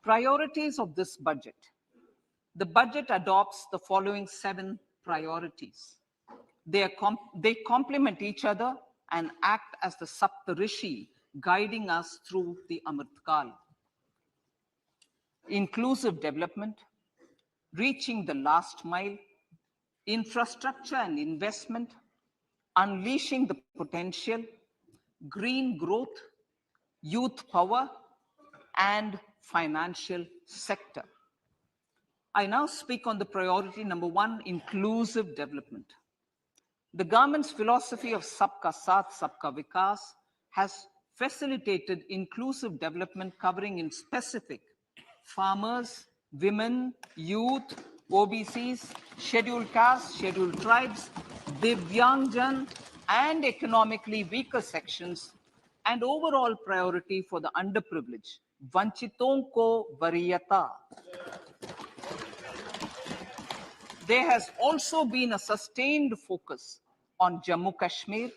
Priorities of this budget. The budget adopts the following 7 priorities. They complement each other and act as the Saptarishi guiding us through the Amrit Kaal. Inclusive development, reaching the last mile, infrastructure and investment, unleashing the potential, green growth, youth power, and financial sector. I now speak on the priority number 1, inclusive development. The government's philosophy of Sabka Saath, Sabka Vikas has facilitated inclusive development covering in specific farmers, women, youth, OBCs, scheduled castes, scheduled tribes, Divyangjan, and economically weaker sections, and overall priority for the underprivileged. Vanchiton ko variyata. There has also been a sustained focus on Jammu Kashmir,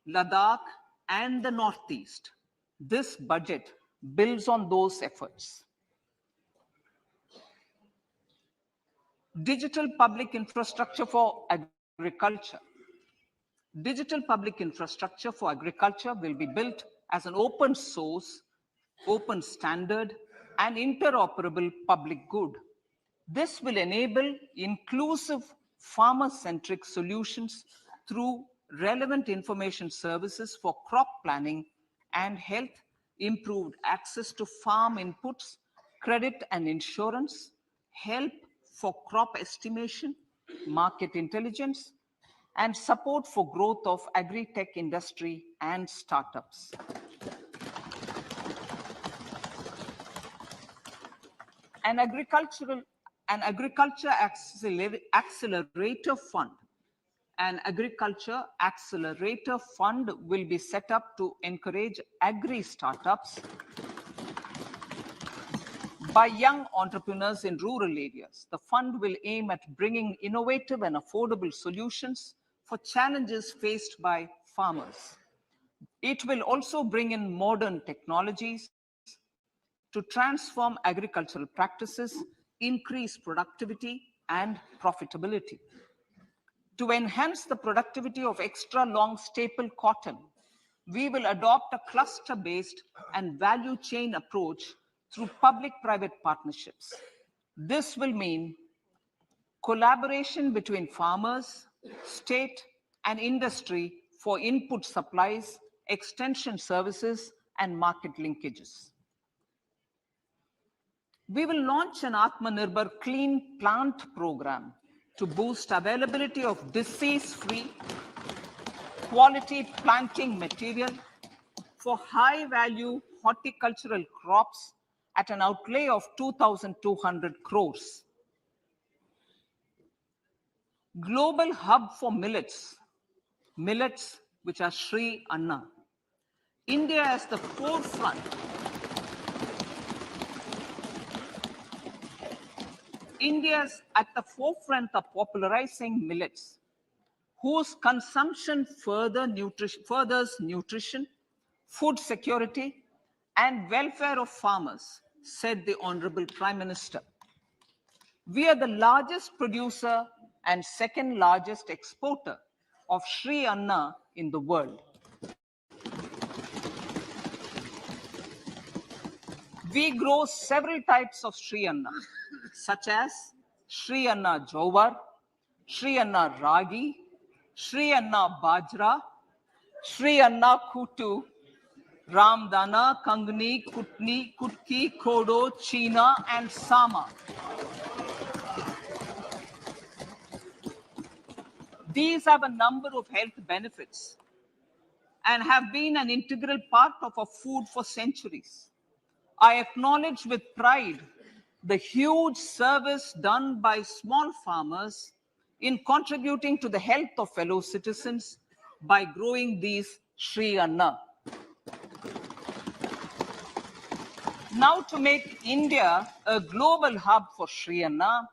Ladakh, and the Northeast. This budget builds on those efforts. Digital public infrastructure for agriculture. Digital public infrastructure for agriculture will be built as an open source, open standard, and interoperable public good. This will enable inclusive farmer-centric solutions through relevant information services for crop planning and health, improved access to farm inputs, credit and insurance, help for crop estimation, market intelligence, and support for growth of agri-tech industry and startups. An agriculture accelerator fund. An agriculture accelerator fund will be set up to encourage agri-startups by young entrepreneurs in rural areas. The fund will aim at bringing innovative and affordable solutions for challenges faced by farmers. It will also bring in modern technologies to transform agricultural practices, increase productivity and profitability. To enhance the productivity of extra long staple cotton, we will adopt a cluster-based and value chain approach through public-private partnerships. This will mean collaboration between farmers, state, and industry for input supplies, extension services, and market linkages. We will launch an Atmanirbhar Clean Plant program to boost availability of disease-free, quality planting material for high-value horticultural crops at an outlay of 2,200 crores. Global hub for millets, which are Sri Anna. India is the forefront. India is at the forefront of popularizing millets, whose consumption furthers nutrition, food security, and welfare of farmers, said the Honorable Prime Minister. We are the largest producer and second largest exporter of Sri Anna in the world. We grow several types of Sri Anna, such as Sri Anna Jowar, Sri Anna Ragi, Sri Anna Bajra, Sri Anna Kutu, Ramdana, Kangni, Kutni, Kutki, Kodo, China, and Sama. These have a number of health benefits and have been an integral part of our food for centuries. I acknowledge with pride the huge service done by small farmers in contributing to the health of fellow citizens by growing these Sri Anna. Now, to make India a global hub for Sri Anna,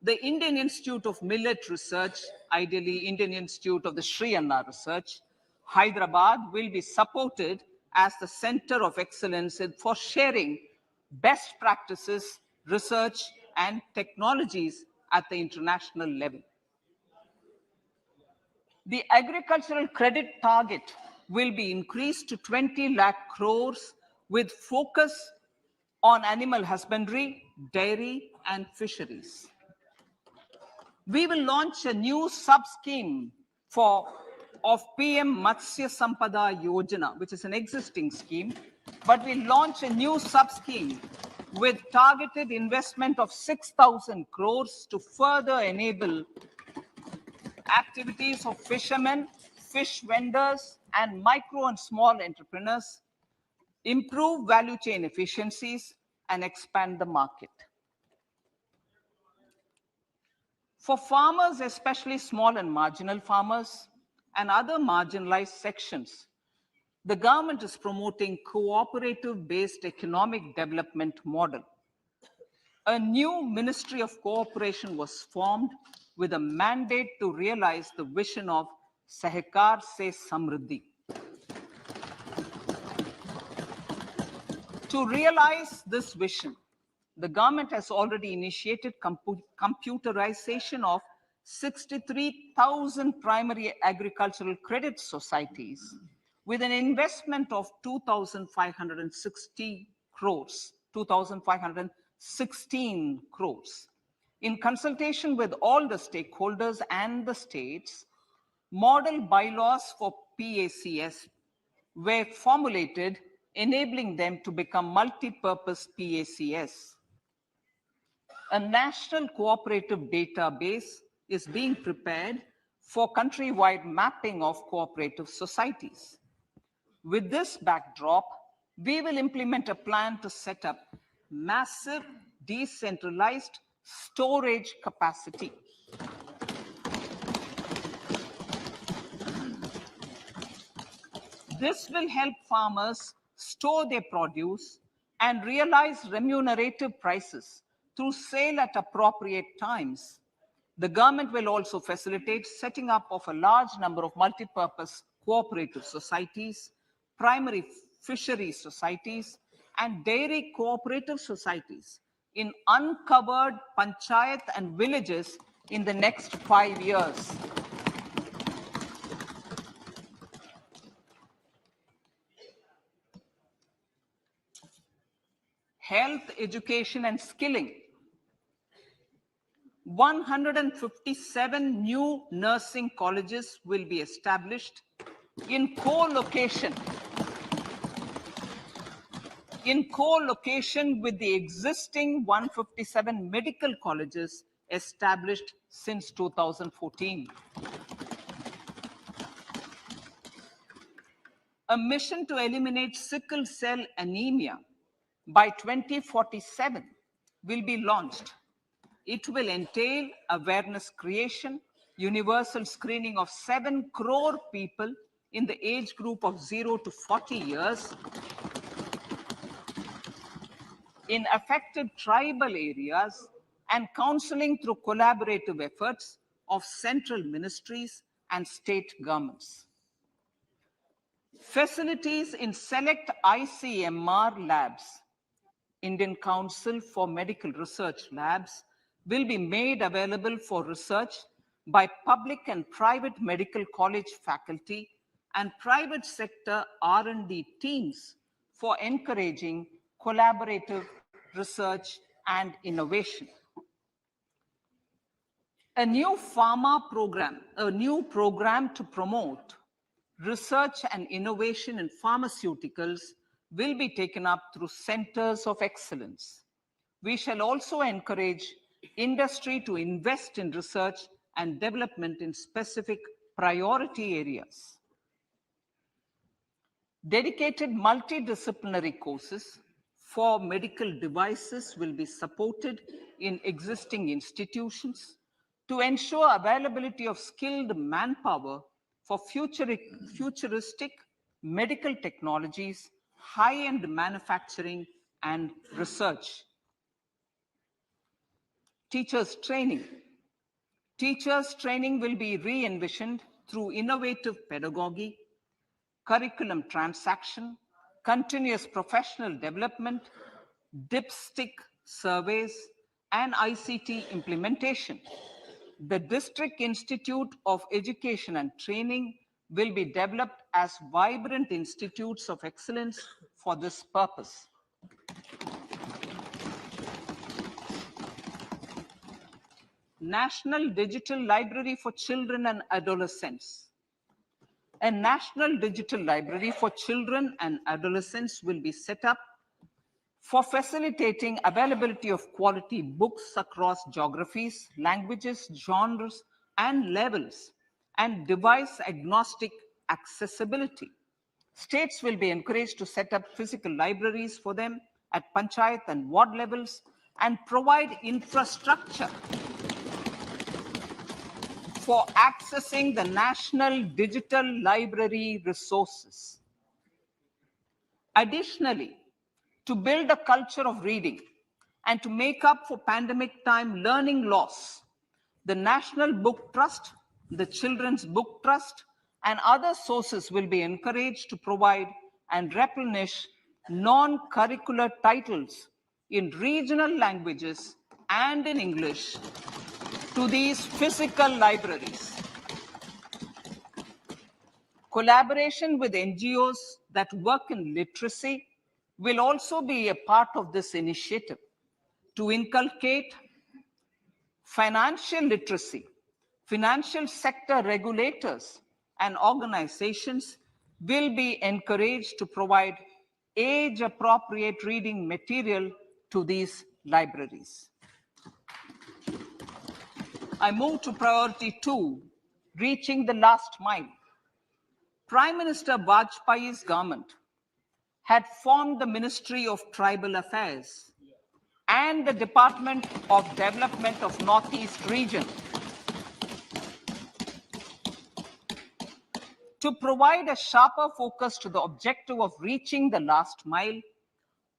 the Indian Institute of Millet Research, ideally Indian Institute of the Sri Anna Research, Hyderabad, will be supported as the center of excellence for sharing best practices, research, and technologies at the international level. The agricultural credit target will be increased to 20 lakh crores with focus on animal husbandry, dairy, and fisheries. We will launch a new sub-scheme of PM Matsya Sampada Yojana, which is an existing scheme, but we'll launch a new sub-scheme with targeted investment of 6,000 crores to further enable activities of fishermen, fish vendors, and micro and small entrepreneurs, improve value chain efficiencies, and expand the market. For farmers, especially small and marginal farmers and other marginalized sections, the government is promoting cooperative-based economic development model. A new Ministry of Cooperation was formed with a mandate to realize the vision of Sahakar Se Samriddhi. To realize this vision, the government has already initiated computerization of 63,000 primary agricultural credit societies with an investment of 2,560 crores, 2,516 crores. In consultation with all the stakeholders and the states, model bylaws for PACS were formulated, enabling them to become multi-purpose PACS. A national cooperative database is being prepared for countrywide mapping of cooperative societies. With this backdrop, we will implement a plan to set up massive decentralized storage capacity. This will help farmers store their produce and realize remunerative prices through sale at appropriate times. The government will also facilitate setting up of a large number of multi-purpose cooperative societies, primary fishery societies, and dairy cooperative societies in uncovered panchayat and villages in the next 5 years. Health, education, and skilling. 157 new nursing colleges will be established in co-location with the existing 157 medical colleges established since 2014. A mission to eliminate sickle cell anemia by 2047 will be launched. It will entail awareness creation, universal screening of 7 crore people in the age group of 0 to 40 years in affected tribal areas, and counseling through collaborative efforts of central ministries and state governments. Facilities in select ICMR labs, Indian Council for Medical Research Labs, will be made available for research by public and private medical college faculty and private sector R&D teams for encouraging collaborative research and innovation. A new program to promote research and innovation in pharmaceuticals will be taken up through centers of excellence. We shall also encourage industry to invest in research and development in specific priority areas. Dedicated multidisciplinary courses for medical devices will be supported in existing institutions to ensure availability of skilled manpower for futuristic medical technologies, high-end manufacturing, and research. Teachers training. Teachers training will be re-envisioned through innovative pedagogy, curriculum transaction, continuous professional development, dipstick surveys, and ICT implementation. The District Institute of Education and Training will be developed as vibrant institutes of excellence for this purpose. National Digital Library for Children and Adolescents. A National Digital Library for Children and Adolescents will be set up for facilitating availability of quality books across geographies, languages, genres, and levels, and device-agnostic accessibility. States will be encouraged to set up physical libraries for them at panchayat and ward levels and provide infrastructure for accessing the national digital library resources. Additionally, to build a culture of reading and to make up for pandemic time learning loss, the National Book Trust, the Children's Book Trust, and other sources will be encouraged to provide and replenish non-curricular titles in regional languages and in English to these physical libraries. Collaboration with NGOs that work in literacy will also be a part of this initiative to inculcate financial literacy. Financial sector regulators and organizations will be encouraged to provide age-appropriate reading material to these libraries. I move to priority 2, reaching the last mile. Prime Minister Vajpayee's government had formed the Ministry of Tribal Affairs and the Department of Development of Northeast Region to provide a sharper focus to the objective of reaching the last mile.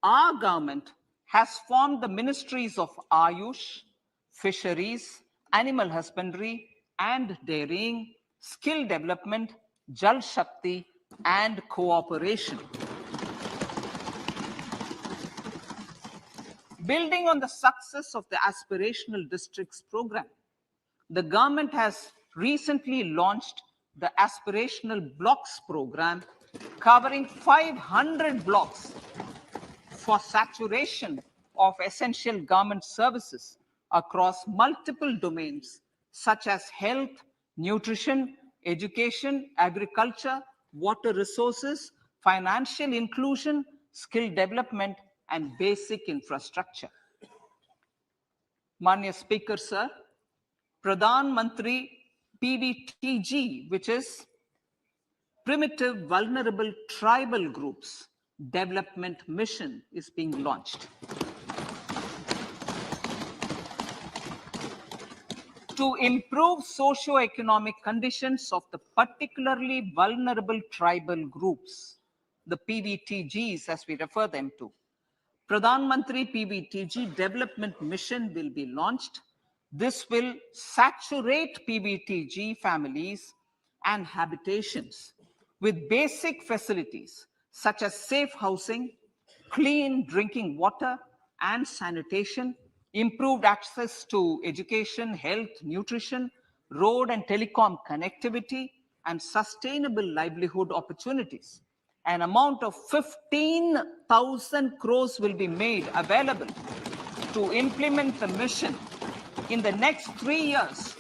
Our government has formed the ministries of Ayush, Fisheries, Animal Husbandry and Dairying, Skill Development, Jal Shakti, and Cooperation. Building on the success of the Aspirational Districts program, the government has recently launched the Aspirational Blocks program, covering 500 blocks for saturation of essential government services across multiple domains such as health, nutrition, education, agriculture, water resources, financial inclusion, skill development, and basic infrastructure. Manya Speaker, sir, Pradhan Mantri PVTG, which is Primitive Vulnerable Tribal Groups Development Mission, is being launched. To improve socio-economic conditions of the particularly vulnerable tribal groups, the PVTGs as we refer them to, Pradhan Mantri PVTG Development Mission will be launched. This will saturate PVTG families and habitations with basic facilities such as safe housing, clean drinking water and sanitation, improved access to education, health, nutrition, road and telecom connectivity, and sustainable livelihood opportunities. An amount of 15,000 crores will be made available to implement the mission in the next 3 years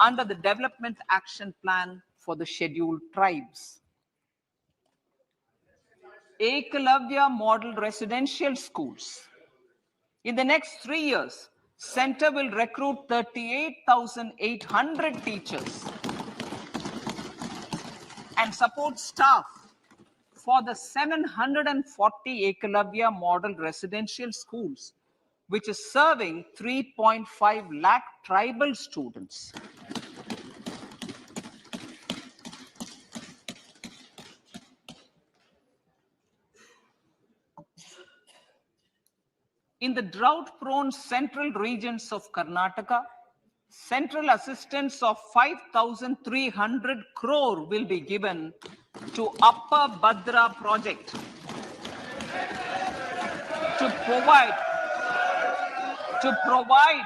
under the Development Action Plan for the Scheduled Tribes. Ekalavya Model Residential Schools. In the next 3 years, Center will recruit 38,800 teachers and support staff for the 740 Ekalavya Model Residential Schools, which is serving 3.5 lakh tribal students. In the drought-prone central regions of Karnataka, central assistance of 5,300 crore will be given to Upper Bhadra project to provide